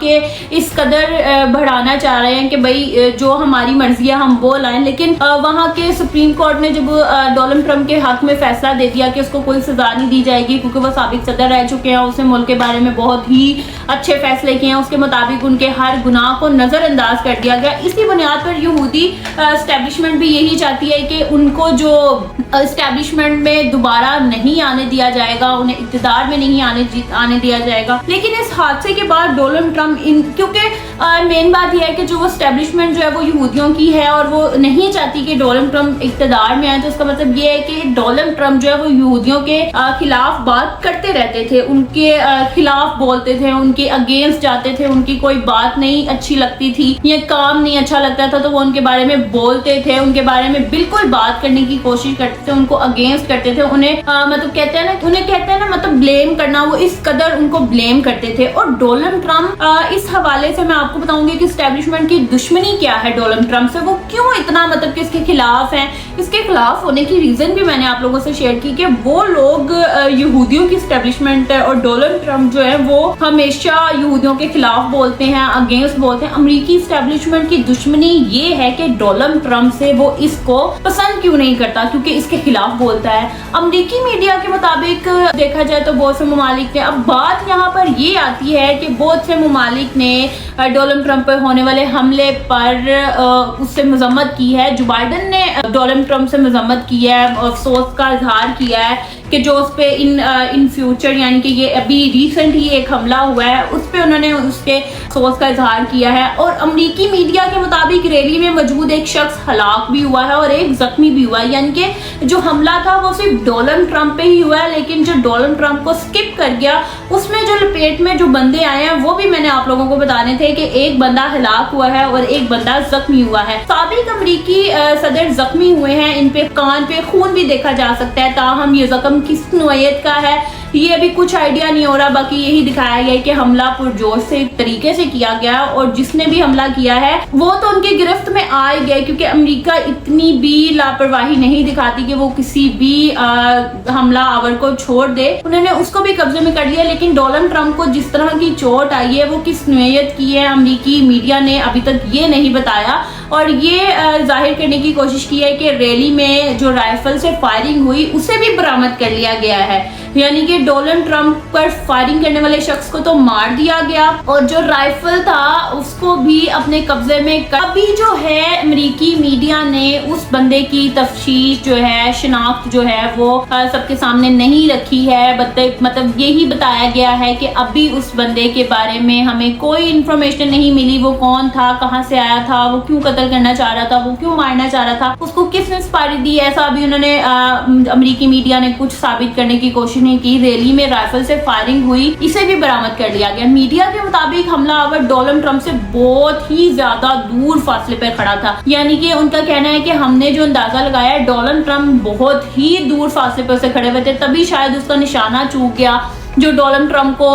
کہ اس قدر بڑھانا چاہ رہے ہیں کہ بھائی جو ہماری مرضی ہے ہم وہ لائیں. لیکن وہاں کے سپریم کورٹ نے جب ڈونلڈ ٹرمپ کے حق میں فیصلہ دے دیا کہ اس کو کوئی سزا نہیں دی جائے گی کیونکہ وہ سابق صدر رہ چکے ہیں، اس نے ملک کے بارے میں بہت ہی اچھے فیصلے کیے ہیں، اس کے مطابق ان کے ہر گناہ کو نظر انداز کر دیا گیا. اسی بنیاد پر یہودی اسٹیبلشمنٹ بھی یہی چاہتی ہے کہ ان کو جو اسٹیبلشمنٹ میں دوبارہ نہیں آنے دیا جائے گا، انہیں اقتدار میں نہیں آنے دیا جائے گا. لیکن اس حادثے کے بعد ڈونلڈ ٹرمپ کیونکہ مین بات یہ ہے کہ جو وہ اسٹیبلشمنٹ جو ہے وہ یہودیوں کی ہے اور وہ نہیں چاہتی کہ ڈونلڈ ٹرمپ اقتدار میں آئے، تو اس کا مطلب یہ ہے کہ ڈونلڈ ٹرمپ جو ہے وہ یہودیوں کے خلاف بات کرتے رہتے تھے، ان کے خلاف بولتے تھے، ان کے اگینسٹ جاتے تھے، ان کی کوئی بات نہیں اچھی لگتی تھی یا کام نہیں اچھا لگتا تھا تو وہ ان کے بارے میں بولتے تھے، ان کے بارے میں بالکل بات کرنے کی کوشش کرتے تھے، ان کو اگینسٹ کرتے تھے. انہیں مطلب کہتے ہیں نا مطلب بلیم کرنا، وہ اس قدر ان کو بلیم کرتے تھے. اور ڈونلڈ ٹرمپ اس حوالے سے میں آپ کو بتاؤں گی کہ اسٹیبلشمنٹ کی دشمنی کیا ہے ڈونلڈ ٹرمپ سے، وہ کیوں اتنا مطلب کہ اس کے خلاف ہیں. اس کے خلاف ہونے کی ریزن بھی میں نے آپ لوگوں سے شیئر کی کہ وہ لوگ یہودیوں کی اسٹیبلشمنٹ اور ڈونلڈ ٹرمپ جو ہے وہ ہمیشہ یہودیوں کے خلاف بولتے ہیں، اگینسٹ بولتے ہیں. امریکی اسٹیبلشمنٹ کی دشمنی یہ ہے کہ ڈونلڈ ٹرمپ سے وہ اس کو پسند کیوں نہیں کرتا، کیونکہ اس کے خلاف بولتا ہے. امریکی میڈیا کے مطابق دیکھا جائے تو بہت سے ممالک نے، اب بات یہاں پر یہ آتی ہے کہ بہت سے ممالک نے ڈونلڈ ٹرمپ پر ہونے والے حملے پر اس سے مذمت کی ہے. جو بائیڈن نے ڈونلڈ ٹرمپ سے مذمت کی ہے، افسوس کا اظہار کیا ہے کہ جو اس پہ ان فیوچر یعنی کہ یہ ابھی ریسنٹ ہی ایک حملہ ہوا ہے اس پہ انہوں نے اس کے افسوس کا اظہار کیا ہے. اور امریکی میڈیا کے مطابق ریلی میں موجود ایک شخص ہلاک بھی ہوا ہے اور ایک زخمی بھی ہوا ہے، یعنی کہ جو حملہ تھا وہ صرف ڈونلڈ ٹرمپ پہ ہی ہوا ہے، لیکن جو ڈونلڈ ٹرمپ کو سکپ کر گیا اس میں جو لپیٹ میں جو بندے آئے ہیں وہ بھی میں نے آپ لوگوں کو بتانے تھے کہ ایک بندہ ہلاک ہوا ہے اور ایک بندہ زخمی ہوا ہے. سابق امریکی صدر زخمی ہوئے ہیں، ان پہ کان پہ خون بھی دیکھا جا سکتا ہے، تاہم یہ زخم کس نوعیت کا ہے یہ ابھی کچھ آئیڈیا نہیں ہو رہا. باقی یہی دکھایا گیا ہے کہ حملہ پرجوش سے طریقے سے کیا گیا اور جس نے بھی حملہ کیا ہے وہ تو ان کی گرفت میں آ گیا، کیونکہ امریکہ اتنی بھی لاپرواہی نہیں دکھاتی کہ وہ کسی بھی حملہ آور کو چھوڑ دے. انہوں نے اس کو بھی قبضے میں کر لیا، لیکن ڈونلڈ ٹرمپ کو جس طرح کی چوٹ آئی ہے وہ کس نوعیت کی ہے امریکی میڈیا نے ابھی تک یہ نہیں بتایا اور یہ ظاہر کرنے کی کوشش کی ہے کہ ریلی میں جو رائفل سے فائرنگ ہوئی اسے بھی برآمد کر لیا گیا ہے، یعنی کہ ڈونلڈ ٹرمپ پر فائرنگ کرنے والے شخص کو تو مار دیا گیا اور جو رائفل تھا اس کو بھی اپنے قبضے میں. ابھی جو ہے امریکی میڈیا نے اس بندے کی تفتیش جو ہے، شناخت جو ہے وہ سب کے سامنے نہیں رکھی ہے. مطلب یہی بتایا گیا ہے کہ ابھی اس بندے کے بارے میں ہمیں کوئی انفارمیشن نہیں ملی، وہ کون تھا، کہاں سے آیا تھا، وہ کیوں قتل کرنا چاہ رہا تھا، وہ کیوں مارنا چاہ رہا تھا، اس کو کس نے سپاری دی. ایسا ابھی انہوں نے امریکی میڈیا نے کچھ ثابت کرنے کی کوشش نہیں کی. ریلی میں رائفل سے فائرنگ ہوئی، اسے بھی برآمد کر لیا گیا. میڈیا کے مطابق حملہ آور ڈونلڈ ٹرمپ سے بہت ہی زیادہ دور فاصلے پر کھڑا تھا، یعنی کہ ان کا کہنا ہے کہ ہم نے جو اندازہ لگایا ہے ڈونلڈ ٹرمپ بہت ہی دور فاصلے پر سے کھڑے ہوئے تھے، تبھی شاید اس کا نشانہ چوک گیا جو ڈونلڈ ٹرمپ کو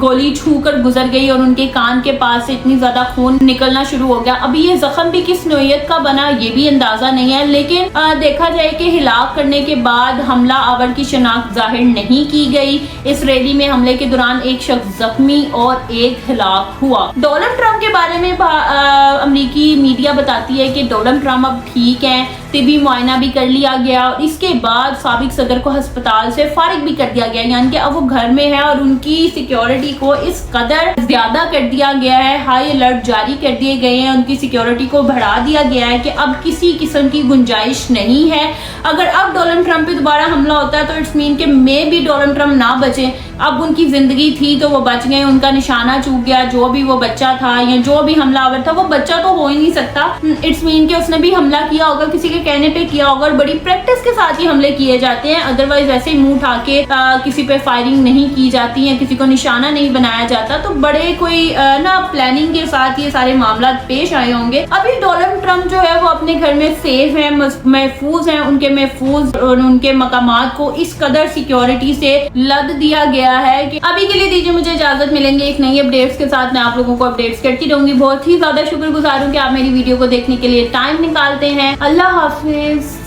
گولی چھو کر گزر گئی اور ان کے کان کے پاس سے اتنی زیادہ خون نکلنا شروع ہو گیا. ابھی یہ زخم بھی کس نوعیت کا بنا یہ بھی اندازہ نہیں ہے، لیکن دیکھا جائے کہ ہلاک کرنے کے بعد حملہ آور کی شناخت ظاہر نہیں کی گئی. اس ریلی میں حملے کے دوران ایک شخص زخمی اور ایک ہلاک ہوا. ڈونلڈ ٹرمپ کے بارے میں امریکی میڈیا بتاتی ہے کہ ڈونلڈ ٹرمپ اب ٹھیک ہیں، طبی معائنہ بھی کر لیا گیا اور اس کے بعد سابق صدر کو ہسپتال سے فارغ بھی کر دیا گیا، یعنی کہ اب وہ گھر میں ہے اور ان کی سیکیورٹی کو اس قدر زیادہ کر دیا گیا ہے، ہائی الرٹ جاری کر دیے گئے ہیں، ان کی سیکیورٹی کو بڑھا دیا گیا ہے کہ اب کسی قسم کی گنجائش نہیں ہے. اگر اب ڈونلڈ ٹرمپ پہ دوبارہ حملہ ہوتا ہے تو اٹس مین کہ میں بھی ڈونلڈ ٹرمپ نہ بچے. اب ان کی زندگی تھی تو وہ بچ گئے، ان کا نشانہ چوک گیا، جو بھی وہ بچہ تھا یا جو بھی حملہ آور تھا وہ بچہ تو ہو ہی نہیں سکتا. اٹس مین کہ اس نے بھی حملہ کیا ہوگا، کسی کے کہنے پہ کیا ہوگا اور بڑی پریکٹس کے ساتھ ہی حملے کیے جاتے ہیں. ادروائز ایسے ہی منہ اٹھا کے کسی پہ فائرنگ نہیں کی جاتی ہے، کسی کو نشانہ نہیں بنایا جاتا. تو بڑے کوئی نا پلاننگ کے ساتھ یہ سارے معاملات پیش آئے ہوں گے. ابھی ڈونلڈ ٹرمپ جو ہے وہ اپنے گھر میں سیف ہیں، محفوظ ہیں. ان کے محفوظ اور ان کے مقامات کو اس قدر سیکیورٹی سے لد دیا گیا ہے کہ ابھی کے لیے دیجیے مجھے اجازت. ملیں گے ایک نئی اپڈیٹس کے ساتھ، میں آپ لوگوں کو اپڈیٹس کرتی رہوں گی. بہت ہی زیادہ شکر گزار ہوں کہ آپ میری ویڈیو کو دیکھنے کے لیے ٹائم نکالتے ہیں. اللہ حافظ.